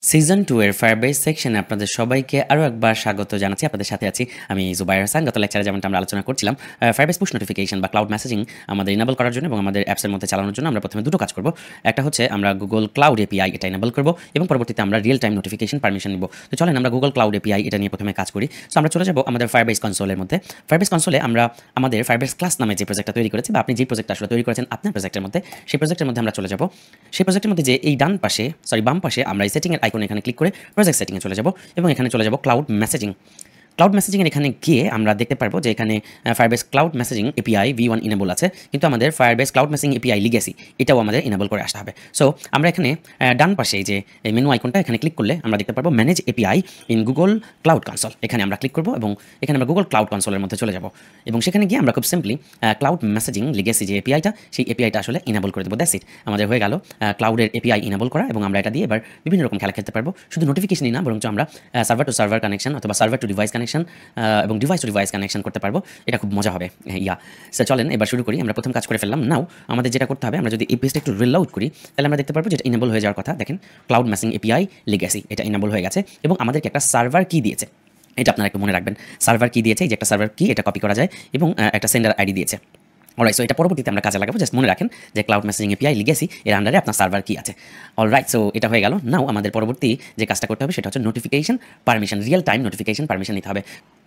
Season 2 এর Firebase সেকশনে আপনাদের সবাইকে আরও একবার স্বাগত জানাচ্ছি। আপনাদের সাথে আছি আমি জুবাইর হাসান। গত লেকচারে যেমনটা আমরা আলোচনা করছিলাম, ফায়ারবেস পুশ নোটিফিকেশন বা ক্লাউড মেসেজিং আমাদের ইনেবল করার জন্য এবং আমাদের অ্যাপসের মধ্যে চালানোর জন্য আমরা প্রথমে দুটো কাজ করব। একটা হচ্ছে আমরা গুগল ক্লাউড এপিআই এটা ইনেবল করব এবং পরবর্তীতে আমরা রিয়েল টাইম নোটিফিকেশন পারমিশন নিব। তো চলেন আমরা গুগল ক্লাউড এপিআই এটা নিয়ে প্রথমে কাজ করি। সো আমরা চলে যাব আমাদের ফায়ারবেস কনসোলের মধ্যে। ফায়ারবেস কনসোলে আমরা আমাদের ফায়ারবেস ক্লাস নামে যে প্রজেক্টটা তৈরি করেছি বা আপনি যে প্রজেক্টটা আসলে তৈরি করেছেন আপনার প্রজেক্টের মধ্যে, সেই প্রজেক্টের মধ্যে আমরা চলে যাব। সেই প্রজেক্টের মধ্যে যে এই বাম পাশে আমরা এই সেটিংয়ের আইকন এখানে ক্লিক করে প্রজেক্ট সেটিংয়ে চলে যাব এবং এখানে চলে যাব ক্লাউড মেসেজিং। ক্লাউড মেসেজিংয়ের এখানে গিয়ে আমরা দেখতে পারবো যে এখানে Firebase cloud messaging API V1 enable আছে, কিন্তু আমাদের Firebase cloud messaging API legacy এটাও আমাদের ইনেবল করে আসতে হবে। সো আমরা এখানে ডান পাশে যে মেনু আইকনটা এখানে ক্লিক করলে আমরা দেখতে পারবো manage API in Google cloud console. এখানে আমরা ক্লিক করবো এবং এখানে আমরা গুগল ক্লাউড কনসোলের মধ্যে চলে যাব এবং সেখানে গিয়ে আমরা খুব সিম্পলি ক্লাউড মেসেজিং লিগেসি যে এপিআইটা, সেই এপিআইটা আসলে ইনেবল করে দেবো। দ্যাটস ইট, আমাদের হয়ে গেল ক্লাউডের এপিআই ইনেবল করা এবং আমরা এটা দিয়ে এবার বিভিন্ন রকম খেলা খেলতে পারবো। শুধু নোটিফিকেশনই না, বরঞ্চ আমরা সার্ভার টু সার্ভার কানেকশন অথবা সার্ভার টু ডিভাইস কানেকশন এবং ডিভাইস টু ডিভাইস কানেকশন করতে পারবো। এটা খুব মজা হবে। সো চলেন এবার শুরু করি। আমরা প্রথম কাজ করে ফেললাম। নাও আমাদের যেটা করতে হবে, আমরা যদি এই পেজটা একটু রিল আউট করি তাহলে আমরা দেখতে পারবো যেটা ইনেবল হয়ে যাওয়ার কথা। দেখেন ক্লাউড মেসেজিং এপিআই লিগেসি এটা ইনেবল হয়ে গেছে এবং আমাদেরকে একটা সার্ভার কি দিয়েছে, এটা আপনারা একটু মনে রাখবেন। সার্ভার কি দিয়েছে, এই যে একটা সার্ভার কি, এটা কপি করা যায় এবং একটা সেন্ডার আইডি দিয়েছে। অলরাইট, সো এটা পরবর্তীতে আমরা কাজে লাগাবো। জাস্ট মনে রাখেন যে ক্লাউড মেসেজিং এপিআই লিগেসি এর আন্ডারে আপনার সার্ভার কি আছে। অলরাইট, সো এটা হয়ে গেল। নাও আমাদের পরবর্তী যে কাজটা করতে হবে সেটা হচ্ছে notification permission, real time notification permission নিতে হবে।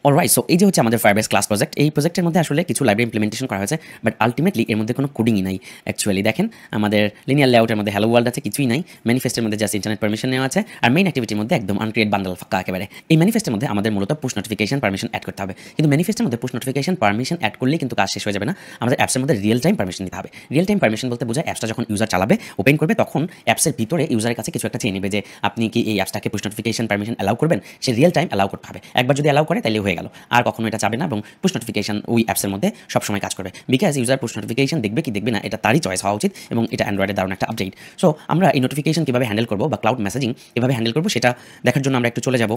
অলরাইট, সো এই যে হচ্ছে আমাদের ফায়ারবেস ক্লাস প্রজেক্ট। এই প্রজেক্টের মধ্যে আসলে কিছু লাইব্রেরি ইমপ্লিমেন্টেশন করা হয়েছে, বাট আলটিমেটলি এর মধ্যে কোনো কোডিংই নাই। অ্যাকচুয়ালি দেখেন আমাদের লিনিয়ার লেআউটের মধ্যে হ্যালো ওয়ার্ল্ড আছে, কিছুই নাই। ম্যানিফেস্টের মধ্যে জাস্ট ইন্টারনেট পারমিশন নেওয়া আছে, আর মেইন অ্যাক্টিভিটির মধ্যে একদম আনক্রিয়েট বান্ডাল ফাঁকা একেবারে। এই ম্যানিফেস্টের মধ্যে আমাদের মূলত পুশ নোটিফিকেশন পারমিশন অ্যাড করতে হবে, কিন্তু ম্যানিফেস্টের মধ্যে পুশ নোটিফিকেশন পারমিশন অ্যাড করলেই কিন্তু কাজ শেষ হয়ে যাবে না। আমাদের অ্যাপসের মধ্যে রিয়েল টাইম পারমিশন নিতে হবে। রিয়েল টাইম পারমিশন বলতে বোঝায় অ্যাপসটা যখন ইউজার চালাবে, ওপেন করবে, তখন অ্যাপসের ভিতরে ইউজারের কাছে কিছু একটা চেয়ে নেবে যে আপনি কি এই অ্যাপসটাকে পুশ নোটিফিকেশন পারমিশন অ্যালাউ করবেন। সে রিয়েল টাইম অ্যালাউ করতে হবে। একবার যদি অ্যালাউ করে তাহলে হয়ে গেল, আর কখনো এটা যাবে না এবং পুশ নোটিফিকেশন ওই অ্যাপসের মধ্যে সবসময় কাজ করবে। বিকজ ইউজার পুশ নোটিফিকেশন দেখবে কি দেখবে না এটা তারই চয়েস হওয়া উচিত এবং এটা অ্যান্ড্রয়েডের দারুণ একটা আপডেট। সো আমরা এই নোটিফিকেশন কীভাবে হ্যান্ডেল করবো বা ক্লাউড মেসেজিং কীভাবে হ্যান্ডেল করবো সেটা দেখার জন্য আমরা একটু চলে যাব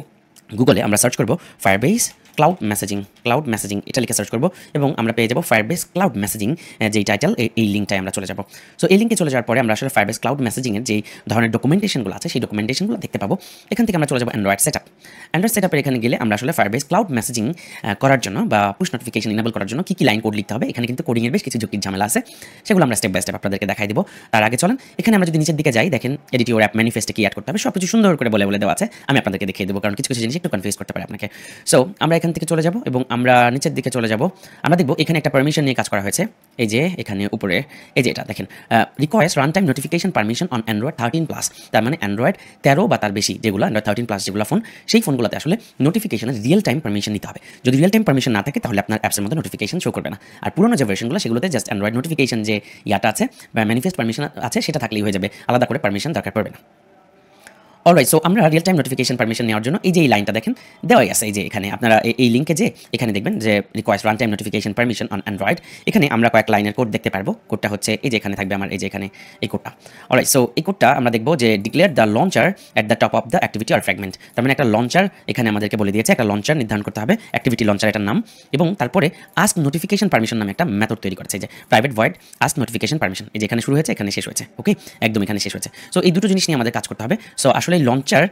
গুগলে। আমরা সার্চ করবো ফায়ারবেস ক্লাউড মেসেজিং এটা লিখে সার্চ করবো এবং আমরা পেয়ে যাবো ফায়ারবেস ক্লাউড মেসেজিং যেই টাইটেল, এই লিঙ্কটায় আমরা চলে যাবো। সো এই লিঙ্কে চলে যাওয়ার পরে আমরা আসলে ফায়ারবেস ক্লাউড মেসেজিংয়ের যেই ধরনের ডকুমেন্টেশনগুলো আছে সেই ডকুমেন্টেশনগুলো দেখতে পাবো। এখান থেকে আমরা চলে যাবো অ্যান্ড্রয়েড সেটআপের এখানে গেলে আমরা আসলে ফায়ারবেস ক্লাউড মেসেজিং করার জন্য বা পুশ নোটিফিকেশন ইনেবল করার জন্য কী লাইন কোড লিখতে হবে, এখানে কিন্তু কোডিংয়ের বেশ কিছু ঝুঁকির ঝামেলা আছে, সেগুলো আমরা স্টেপ বাই স্টেপ আপনাদেরকে দেখাই দেবো। তার আগে চলেন এখানে আমরা যদি নিচের দিকে যাই, দেখেন এডিট ইউর অ্যাপ ম্যানিফেস্টে কি অ্যাড করতে হবে সব কিছু সুন্দর করে বলে দেওয়া আছে। আমি আপনাদেরকে দেখিয়ে দেবো, কারণ কিছু কিছু জিনিস একটু কনফিউজ করতে পারে আপনাকে। সো আমরা এখান থেকে চলে যাব এবং আমরা নিচের দিকে চলে যাব। আমরা দেখব এখানে একটা পারমিশন নিয়ে কাজ করা হয়েছে। এই যে এখানে উপরে এই যে এটা দেখেন, request run time notification permission on Android 13+। তার মানে অ্যান্ড্রয়েড 13 বা তার বেশি যেগুলো, অ্যান্ড্রয়েড 13+ যেগুলো ফোন, সেই ফোনগুলোতে আসলে নোটিফিকেশনের রিয়েল টাইম পারমিশন নিতে হবে। যদি রিয়েল টাইম পারমিশন না থাকে তাহলে আপনার অ্যাপসের মধ্যে নোটিফিকেশন শো করবে না। আর পুরোনো যে ভার্সনগুলো সেগুলোতে জাস্ট অ্যান্ড্রয়েড নোটিফিকেশন যে ইয়াটা আছে বা ম্যানিফেস্ট পারমিশন আছে সেটা থাকলেই হয়ে যাবে, আলাদা করে পারমিশন দরকার পড়বে না। অলরাইট, সো আমরা রিয়েল টাইম নোটিফিকেশন পারমিশন নেওয়ার জন্য এই যে এই লাইনটা দেখেন দেওয়াই আছে। এই যে এখানে আপনারা এই লিঙ্কে যে এখানে দেখবেন যে request run time notification permission on Android, এখানে আমরা কয়েক লাইনের কোড দেখতে পারবো। কোডটা হচ্ছে এই যে এখানে থাকবে আমার, এই যে এখানে এই কোডটা। অলরাইট, সো এই কোডটা আমরা দেখবো যে declare the launcher at the top of the activity আর ফ্র্যাগমেন্ট। তার মানে একটা লঞ্চার এখানে আমাদেরকে বলে দিয়েছে, একটা লঞ্চার নির্ধারণ করতে হবে, অ্যাক্টিভিটি লঞ্চার এটার নাম, এবং তারপরে আস্ক নোটিফিকেশন পারমিশন নামে একটা মেথড তৈরি করেছে, যে private void ask notification permission. এই যে এখানে শুরু হয়েছে, এখানে শেষ হয়েছে, ওকে, একদম এখানে শেষ হয়েছে। সো এই দুটো জিনিস নিয়ে আমাদের কাজ করতে হবে। সো আসলে লঞ্চার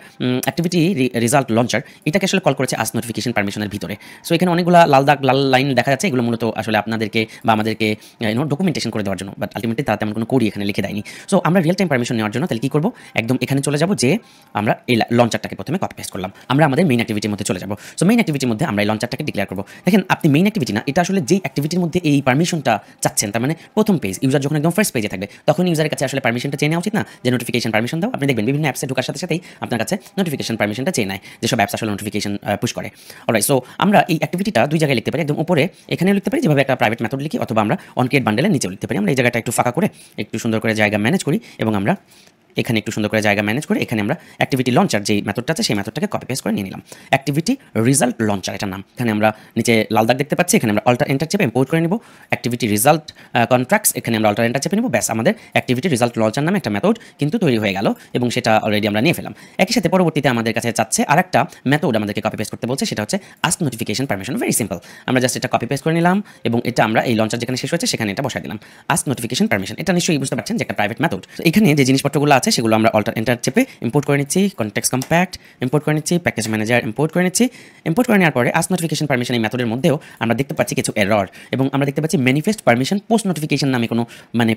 অ্যাক্টিভিটি রেজাল্ট লঞ্চার এটাকে আসলে কল করেছে আস্ক নোটিফিকেশন পারমিশনের ভিতরে। সো এখানে অনেকগুলো লাল লাইন দেখা যাচ্ছে, এগুলো মূলত আসলে আপনাদেরকে বা আমাদেরকে ডকুমেন্টেশন করে দেওয়ার জন্য, বাট আলটিমেটলি তারা তেমন কোনো কোডই এখানে লিখে দেয়নি। সো আমরা রিয়েল টাইম পারমিশন নেওয়ার জন্য তাহলে কী করবো, একদম এখানে চলে যাবো যে আমরা এই লঞ্চারটাকে প্রথমে কপি পেস্ট করলাম, আমরা আমাদের মেইন অ্যাক্টিভিটির মধ্যে চলে যাবো। সো মেইন অ্যাক্টিভিটির মধ্যে আমরা এই লঞ্চারটাকে ডিক্লেয়ার করবো। দেখেন আপনি মেইন অ্যাক্টিভিটি না, এটা আসলে যেই অ্যাক্টিভিটির মধ্যে এই পারমিশনটা চাচ্ছেন, তার মানে প্রথম পেজ ইউজার যখন একদম ফার্স্ট পেজে থাকবে তখন ইউজারের কাছে আসলে পারমিশনটা চেয়ে নেওয়া উচিত না, যে নোটিফিকেশন পারমিশন দাও। আপনি দেখবেন বিভিন্ন অ্যাপসে ঢোকার সাথে সাথেই আপনার কাছে নোটিফিকেশন পারমিশনটা চেয়ে নেয়, যেসব অ্যাপস আসলে নোটিফিকেশন পুশ করে। অলরাইট, সো আমরা এই অ্যাক্টিভিটিটা দুই জায়গায় লিখতে পারি, একদম উপরে এখানেও লিখতে পারি যেভাবে একটা প্রাইভেট মেথড লিখি, অথবা আমরা অন ক্রিয়েট বান্ডেলের নিচেও লিখতে পারি। আমরা এই জায়গাটা একটু ফাঁকা করে একটু সুন্দর করে জায়গা ম্যানেজ করি এবং আমরা এখানে একটু সুন্দর করে জায়গা ম্যানেজ করে এখানে আমরা অ্যাক্টিভিটি লঞ্চার যেই মেথডটা আছে সেই মেথডটাকে কপি পেস্ট করে নিয়ে নিলাম, অ্যাক্টিভিটি রেজাল্ট লঞ্চার এটার নাম। এখানে আমরা নিচে লাল দাগ দেখতে পাচ্ছি, এখানে আমরা অল্টার এন্টার চেপে ইম্পোর্ট করে নিব অ্যাক্টিভিটি রেজাল্ট কন্ট্রাক্টস, এখানে আমরা অল্টার এন্টার চেপে নিব, ব্যাস আমাদের অ্যাক্টিভিটি রেজাল্ট লঞ্চার নামে একটা মেথড কিন্তু তৈরি হয়ে গেল এবং সেটা অলরেডি আমরা নিয়ে ফেলাম। একই সাথে পরবর্তীতে আমাদের কাছে চাচ্ছে আরেকটা মেথড আমাদেরকে কপি পেস্ট করতে বলছে, সেটা হচ্ছে ask notification permission. Very simple, আমরা জাস্ট এটা কপি পেস্ট করে নিলাম এবং এটা আমরা এই লঞ্চার যেখানে শেষ হয়েছে সেখানে এটা বসাই দিলাম, আস্ক নোটিফিকেশন পারমিশন। এটা নিশ্চয়ই বুঝতে পারছেন যে একটা প্রাইভেট মেথড। এখানে যে জিনিসপত্রগুলো আছে আছে সেগুলো আমরা অল্টার এন্টার চেপে ইম্পোর্ট করে নিচ্ছি, কনটেক্সট কম্প্যাক্ট ইম্পোর্ট করে নিচ্ছি, প্যাকেজ ম্যানেজার ইম্পোর্ট করে নিচ্ছি। ইম্পোর্ট করে নেওয়ার পরে আস্ক নোটিফিকেশন পারমিশন এই মেথডের মধ্যেও আমরা দেখতে পাচ্ছি কিছু এরর, এবং আমরা দেখতে পাচ্ছি ম্যানিফেস্ট পারমিশন পোস্ট নোটিফিকেশন নামে কোনো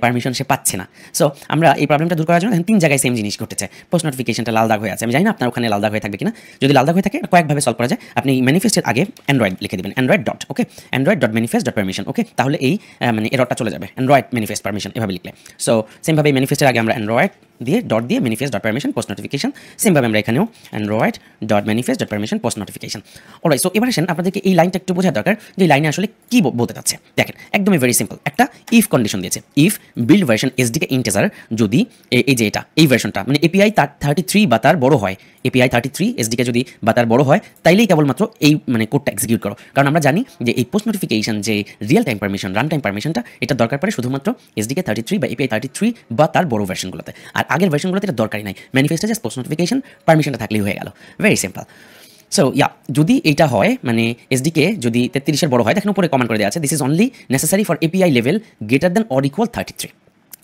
পারমিশন সে পাচ্ছে না। সো আমরা এই প্রবলেমটা দূর করার জন্য 3 জায়গায় সেম জিনিস ঘটেছে। পোস্ট নোটিফিকেশনটা লাল দাগ হয়ে আছে, আমি জানি না আপনার ওখানে লাল দাগ হয়ে থাকবে কিনা। যদি লাল দাগ হয়ে থাকে কয়েকভাবে সলভ করা যায়। আপনি ম্যানিফেস্টের আগে অ্যান্ড্রয়েড লিখে দেবেন, android dot, okay, android dot manifest dot permission, okay, তাহলে এই এররটা চলে যাবে, অ্যান্ড্রয়েড ম্যানিফেস্ট পারমিশন এভাবে লিখলে। সো সেমভাবে ম্যানিফেস্টের আগে আমরা অ্যান্ড্রয়েড দিয়ে ডট দিয়ে manifest dot permission post notification, সেমভাবে আমরা এখানেও Android dot manifest dot permission post notification. Alright, so এবার আসেন আপনাদেরকে এই লাইনটা একটু বোঝা দরকার যে এই লাইনে আসলে কি বলতে চাচ্ছে। দেখেন একদমই ভেরি সিম্পল, একটা ইফ কন্ডিশন দিয়েছে, if build version SDK integer, যদি এই যে এই ভার্সনটা এপিআই 33 বা তার বড় হয়, এপিআই 33 এসডিকে যদি বা তার বড় হয়, তাইলেই কেবলমাত্র এই কোডটা এক্সিকিউট করো। কারণ আমরা জানি যে এই পোস্ট নোটিফিকেশন যে real time permission, run time পারমিশনটা এটা দরকার পড়ে শুধুমাত্র এসডিকে 33 বা এপিআই 33 বা তার বড় ভার্সনগুলোতে, আর আগের ভার্সনগুলোতে এটা দরকারই নাই। ম্যানিফেস্টে জাস্ট পোস্ট নোটিফিকেশন পারমিশনটা থাকলেই হয়ে গেল, ভেরি সিম্পল। সো যদি এটা হয় এসডিকে যদি 33-এর বড় হয়, দেখেন উপরে কমেন্ট করে দেওয়া আছে, this is only necessary for API level greater than or equal 33।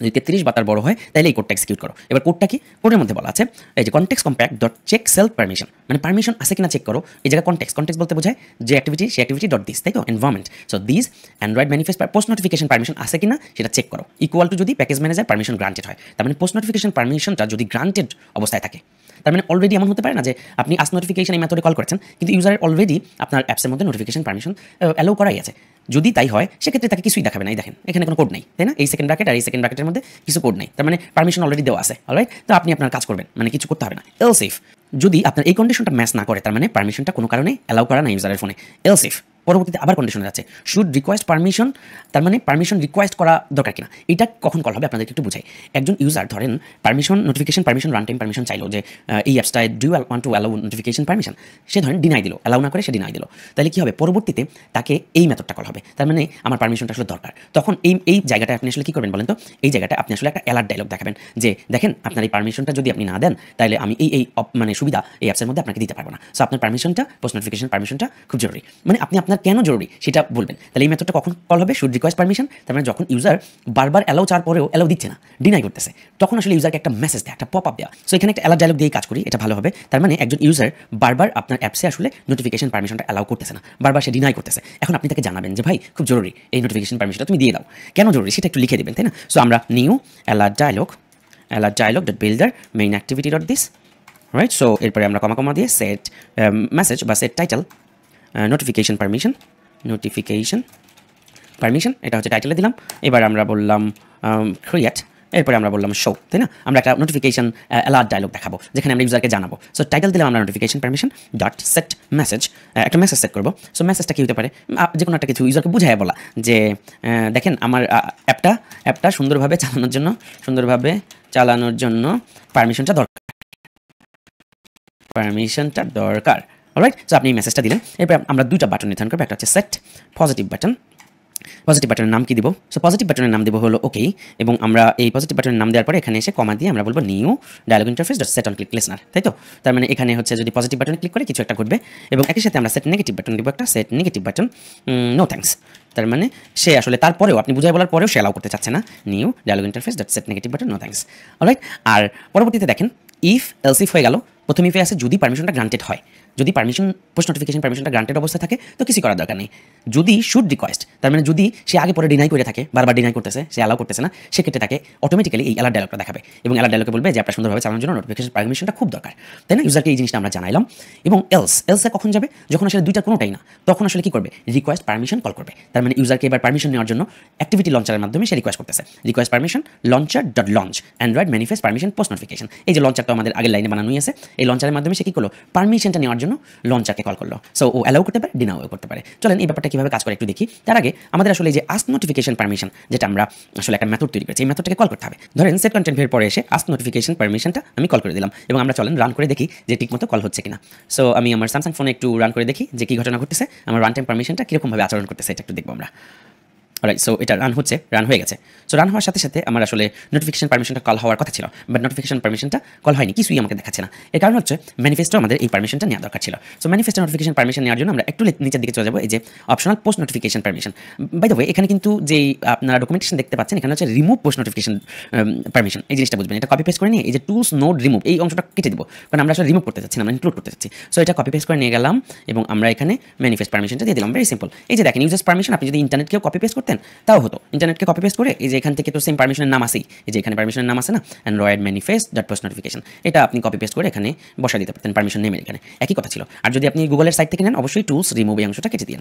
যদি 33 বা তার বড় হয় তাহলে এই কোডটা এক্সিকিউট করো। এবার কোডটা কি? কোডের মধ্যে বলা আছে এই যে context compact dot check self permission, permission আছে কিনা চেক করো। এই জায়গায় কনটেক্সট বলতে বোঝায় যে অ্যাক্টিভিটি, সেই অ্যাক্টিভিটি ডট দিস, তাই তো, environment. So this Android manifest post notification permission আছে কিনা সেটা চেক করো, ইকুয়াল টু যদি প্যাকেজ ম্যানেজার পারমিশন গ্রান্টেড হয়। তার পোস্ট নোটিফিকেশন পারমিশনটা যদি গ্রান্টেড অবস্থায় থাকে, তার অলরেডি এমন হতে পারে না যে আপনি আস্ক নোটিফিকেশন এই মেথডে কল করেছেন কিন্তু ইউজারের অলরেডি আপনার অ্যাপসের মধ্যে নোটিফিকেশন পারমিশন অ্যালাউ করাই আছে। যদি তাই হয় সেক্ষেত্রে তাকে কিছুই দেখাবে না, দেখেন এখানে কোনো কোড নেই, তাই না, এই সেকেন্ড ব্র্যাকেট আর এই সেকেন্ড ব্র্যাকেটের মধ্যে কিছু কোড নেই, তার পারমিশন অলরেডি দেওয়া আছে, অলরাইট। তো আপনি আপনার কাজ করবেন, কিছু করতে হবে না। এলস ইফ যদি আপনার এই কন্ডিশনটা ম্যাচ না করে, তার পারমিশনটা কোনো কারণে অ্যালাউ করা না ইউজারের ফোনে, এলস ইফ পরবর্তীতে আবার কন্ডিশন আছে শুড রিকোয়েস্ট পারমিশন, তার পারমিশন রিকোয়েস্ট করা দরকার কিনা, এটা কখন কল হবে আপনাদেরকে একটু বুঝাই। একজন ইউজার ধরেন permission notification permission run time permission চাইলো যে এই অ্যাপসটায় do want to allow notification permission, সে ধরেন ডিনাই দিল, অ্যালাউ না করে সে ডিনাই দিল, তাহলে কি হবে, পরবর্তীতে তাকে এই মেথডটা কল হবে, তার আমার পারমিশনটা আসলে দরকার। তখন এই জায়গাটা আপনি আসলে কি করবেন বলেন তো, এই জায়গাটা আপনি আসলে একটা অ্যালার্ট ডায়লগ দেখাবেন যে দেখেন আপনার এই পারমিশনটা যদি আপনি না দেন তাহলে আমি এই সুবিধা এই অ্যাপসের মধ্যে আপনাকে দিতে পারবো না। সো আপনার পারমিশনটা, পোস্ট নোটিফিকেশন পারমিশনটা খুব জরুরি, আপনি আপনার কেন জরুরি সেটা বলবেন। তাহলে এই মেথডটা কখন কল হবে, শুড রিকোয়েস্ট পারমিশন, তার যখন ইউজার বারবার অ্যালাউ চাওয়ার পরেও অ্যালাউ দিচ্ছে না, ডিনাই করতেছে, তখন আসলে ইউজারকে একটা মেসেজ দেয়, একটা পপ আপ দেওয়া। সো এখানে একটা অ্যালার্ট ডায়লগ দিয়ে কাজ করি, এটা ভালো হবে। তার একজন ইউজার বারবার আপনার অ্যাপসে আসলে নোটিফিকেশন পারমিশনটা অ্যালাউ করতেছে না, বারবার সে ডিনাই করতেছে, এখন আপনি তাকে জানাবেন যে ভাই খুব জরুরি এই নোটিফিকেশন পারমিশনটা তুমি দিয়ে দাও, কেন জরুরি সেটা একটু লিখে দেবেন, তাই না। সো আমরা new alert dialog dot builder main activity dot this, right. So এরপরে আমরা কমা দিয়ে সেট মেসেজ বা সেট টাইটেল নোটিফিকেশন পারমিশন এটা হচ্ছে টাইটেলে দিলাম। এবার আমরা বললাম ক্রিয়েট, এরপরে আমরা বললাম শো, তাই না। আমরা একটা নোটিফিকেশন অ্যালার্ট ডায়লগ দেখাবো যেখানে আমরা ইউজারকে জানাবো। সো টাইটেল দিলাম আমরা notification permission dot set message, একটা মেসেজ সেট করবো। সো মেসেজটা কি হতে পারে, যে কোনো একটা কিছু ইউজারকে বুঝাই বলা যে দেখেন আমার অ্যাপটা সুন্দরভাবে চালানোর জন্য পারমিশনটা দরকার, অলরাইট। সো আপনি এই মেসেজটা দিলেন। এরপর আমরা দুইটা বাটন নির্ধারণ করবো, একটা হচ্ছে সেট পজিটিভ বাটনের নাম কি দিব, সো পজিটিভ বাটনের নাম দিব হলো ওকে, এবং আমরা এই পজিটিভ বাটনের নাম দেওয়ার পরে এখানে এসে কমা দিয়ে আমরা বলবো new dialog interface dot set on click listener, তাই তো। তার এখানে হচ্ছে যদি পজিটিভ বাটনে ক্লিক করে কিছু একটা ঘটবে, এবং একই সাথে আমরা সেট নেগেটিভ বাটন দিব, একটা set negative button no thanks, তার সে আসলে তারপরেও আপনি বুঝাই বলার পরেও সে অ্যালাউ করতে চাচ্ছে না, new dialog interface dot set negative button no thanks, alright. আর পরবর্তীতে দেখেন ইফ এলস ইফ হয়ে গেল, প্রথম ইফে আছে যদি পারমিশনটা গ্রান্টেড হয়, যদি পোস্ট নোটিফিকেশন পারমিশনটা গ্রান্টেড অবস্থা থাকে তো কিছু করার দরকার নেই। যদি শুড রিকোয়েস্ট, তার যদি সে আগে পরে ডিনাই করে থাকে, বারবার ডিনাই করতেছে, সে অ্যালাউ করতেছে না, সেক্ষেত্রে তাকে অটোমেটিক্যালি এই অ্যালার্ট ডায়লগটা দেখাবে, এবং অ্যালার্ট ডায়লগে বলবে যে আপনার সুন্দরভাবে চালানোর জন্য নোটিফিকেশন পারমিশনটা খুব দরকার, তাই না। ইউজারকে এই জিনিসটা আমরা জানাইলাম। এবং এলসে কখন যাবে, যখন আসলে দুইটা কোনোটাই না, তখন আসলে কি করবে, রিকোয়েস্ট পারমিশন কল করবে। তার ইউজারকে এবার পারমিশন নেওয়ার জন্য অ্যাক্টিভিটি লঞ্চারের মাধ্যমে সে রিকোয়েস্ট করতেছে, request permission launcher dot launch Android manifest permission post notification, এই যে লঞ্চারটা আমাদের আগের লাইনে বানানোই আছে, এই লঞ্চারের মাধ্যমে সে কি করলো, পারমিশনটা নেওয়ার জন্য লঞ্চারকে কল করলো। সো ও অ্যালাউ করতে পারে, ডিনাও করতে পারে। চলেন এই ব্যাপারটা কিভাবে কাজ করে একটু দেখি। তার আগে আমাদের আসলে এই যে আস্ক নোটিফিকেশন পারমিশন, যেটা আমরা আসলে একটা মেথড তৈরি করেছি, এই মেথডটাকে কল করতে হবে। ধরেন সেট কন্টেন্ট এর পরে এসে আস্ক নোটিফিকেশন পারমিশনটা আমি কল করে দিলাম, এবং আমরা চলেন রান করে দেখি যে ঠিকমতো কল হচ্ছে কিনা। সো আমি আমার স্যামসাং ফোনে একটু রান করে দেখি যে কি ঘটনা ঘটতেছে, আমার রান টাইম পারমিশনটা কিরকমভাবে আচরণ করতেছে, এটা একটু দেখবো আমরা। অলরাইট, সো এটা রান হচ্ছে, রান হয়ে গেছে। সো রান হওয়ার সাথে সাথে আমার আসলে নোটিফিকেশন পারমিশনটা কল হওয়ার কথা ছিল, বাট নোটিফিকেশন পারমিশনটা কল হয়নি, কিছুই আমাকে দেখাচ্ছে না। এর কারণ হচ্ছে ম্যানিফেস্টো আমাদের এই পারমিশনটা নেওয়া দরকার ছিল। সো ম্যানিফেস্টো নোটিফিকেশন পারমিশন নেওয়ার জন্য আমরা একটু নিচের দিকে চলে যাবো, এই যে optional post notification permission. By the way, এখানে কিন্তু যেই আপনারা ডকুমেন্টেশন দেখতে পাচ্ছেন, এখানে হচ্ছে রিমুভ পোস্ট নোটিফিকেশন পারমিশন, এই জিনিসটা বুঝবেন। এটা কপি পেস্ট করে নিয়ে এই যে টুলস নোড রিমুভ এই অংশটা কেটে দেবো, কারণ আমরা আসলে রিমুভ করতে চাচ্ছি না, আমরা ইনক্লুড করতে চাচ্ছি। সো এটা কপি পেস্ট করে নিয়ে গেলাম এবং আমরা এখানে ম্যানিফেস্ট পারমিশনটা দিয়ে দিলাম। Very simple. এই যে দেখেন ইউজার্স পারমিশন, আপনি যদি ইন্টারনেটকেও কপি পেস্ট করতেন তাও হতো। ইন্টারনেটকে কপি পেস্ট করে এই যে এখান থেকে তো সেম পারমিশনের নাম আসেই, এই যে এখানে পারমিশনের নাম আছে না, Android manifest dot post notification, এটা আপনি কপি পেস্ট করে এখানে বসাই দিতে পারতেন পারমিশন নেমের এখানে, একই কথা ছিল। আর যদি আপনি গুগলের সাইট থেকে নেন, অবশ্যই টুলস রিমুভ এই অংশটা কেটে দিন।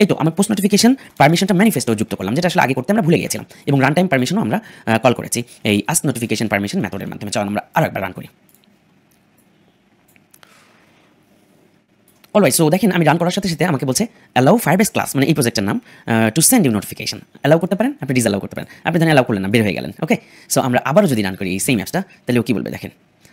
এই তো আমার পোস্ট নোটিফিকেশন পারমিশনটা ম্যানিফেস্টও যুক্ত করলাম, যেটা আসলে আগে করতে আমরা ভুলে গিয়েছিলাম, এবং রান টাইম পারমিশনও আমরা কল করেছি এই আস্ক নোটিফিকেশন পারমিশন মেথডের মাধ্যমে। চলুন আমরা আরেকবার রান করি। অলরাইট, সো দেখেন আমি রান করার সাথে সাথে আমাকে বলছে অ্যালাউ ফায়ারবেস ক্লাস, মানে এই প্রজেক্টের নাম, to send you notification. Allow করতে পারেন, আপনি ডিসঅ্যালাউ করতে পারেন। আপনি ধরেন অ্যালাউ করলেন না, বের হয়ে গেলেন। ওকে, সো আমরা আবারও যদি রান করি এই সেম অ্যাপসটা, তাহলে ও কী বলবে দেখেন,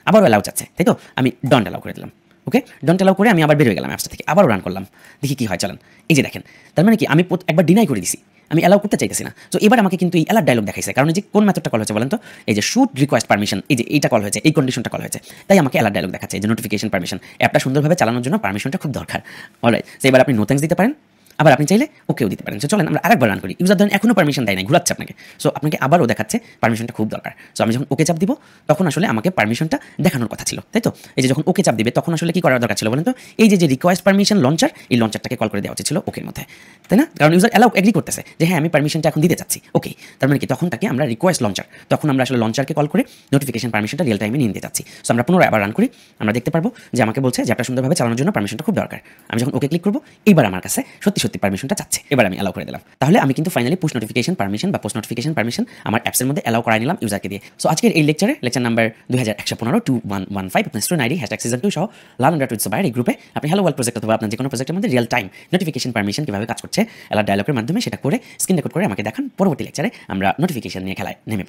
আবারও অ্যালাউ চাচ্ছে, তাই তো? আমি ডন্ট অ্যালাউ করে দিলাম। ওকে, ডন্ট অ্যালাউ করে আমি আবার বের হয়ে গেলাম অ্যাপসটা থেকে, আবারও রান করলাম, দেখি কী হয়। চলেন, এই যে দেখেন, তার মানে কি আমি একবার ডিনাই করে দিছি, আমি অ্যালাউ করতে চাইতেছি না। তো এবার আমাকে কিন্তু এই অ্যালার্ট ডায়লগ দেখাইছে, কারণ এই যে কোন মেথডটা কল হয়েছে বলেন তো, এই যে শুড রিকোয়েস্ট পারমিশন, এই যে এইটা কল হয়েছে, এই কন্ডিশনটা কল হয়েছে, তাই আমাকে অ্যালার্ট ডায়লগ দেখাচ্ছে যে নোটিফিকেশন পারমিশন। অ্যাপটা সুন্দরভাবে চালানোর জন্য পারমিশনটা খুব দরকার। অলরাইট, তো এবার আপনি নো থ্যাঙ্কস দিতে পারেন, আবার আপনি চাইলে ওকেও দিতে পারেন। সো চলেন আমরা আরেকবার রান করি। ইউজার ধরেন এখনো পারমিশন দেয় নাই, ঘুরাচ্ছে আপনাকে, সো আপনাকে আবারও দেখাচ্ছে পারমিশনটা খুব দরকার। সো আমি যখন ওকে চাপ দিব, তখন আসলে আমাকে পারমিশনটা দেখানোর কথা ছিল, তাই তো? এই যে যখন ওকে চাপ দিবে, তখন আসলে কি করার দরকার ছিল বলেন তো? এই যে রিকোয়েস্ট পারমিশন লঞ্চার, এই লঞ্চারটাকে কল করে দেওয়া উচিত ছিল ওকের মধ্যে, তাই না? কারণ ইউজার অ্যালাউ এগ্রি করতেছে যে হ্যাঁ আমি পারমিশনটা এখন দিতে চাচ্ছি। ওকে, তার মানে কি তখন তাকে আমরা রিকোয়েস্ট লঞ্চার, তখন আমরা আসলে লঞ্চারকে কল করে নোটিফিকেশন পারমিশনটা রিয়েল টাইমে নিয়ে নিতে চাচ্ছি। সো আমরা পুনরায় আবার রান করি, আমরা দেখতে পারবো যে আমাকে বলছে যে আপনার সুন্দরভাবে চালানোর জন্য পারমিশনটা খুব দরকার। আমি যখন ওকে ক্লিক করবো, এইবার আমার কাছে সত্যি সত্যি পারমিশনটা চাচ্ছে, এবার আমি অ্যালাউ করে দিলাম। তাহলে আমি কিন্তু ফাইনালি পুশ নোটিফিকেশন পারমিশন বা পোস্ট নোটিফিকেশন পারমিশন আমার অ্যাপসের মধ্যে অ্যালাউ করাই নিলাম ইউজারকে দিয়ে। সো আজকের এই লেকচার নাম্বার 2115-2115 আপনার স্টুডেন্ট আইডি #season2 সহ লার্ন আন্ডার টুইটস বাইরে এই গ্রুপে আপনি হ্যালো ওয়ার্ল্ড প্রজেক্ট অথবা আপনার যে কোনো প্রজেক্টের মধ্যে রিয়েল টাইম নোটিফিকেশন পারমিশন কিভাবে কাজ করছে অ্যালার্ট ডায়লগের মাধ্যমে সেটা করে স্ক্রিন রেকর্ড করে আমাকে দেখান। পরবর্তী লেকচারে আমরা নোটিফিকেশন নিয়ে খেলায় নেমে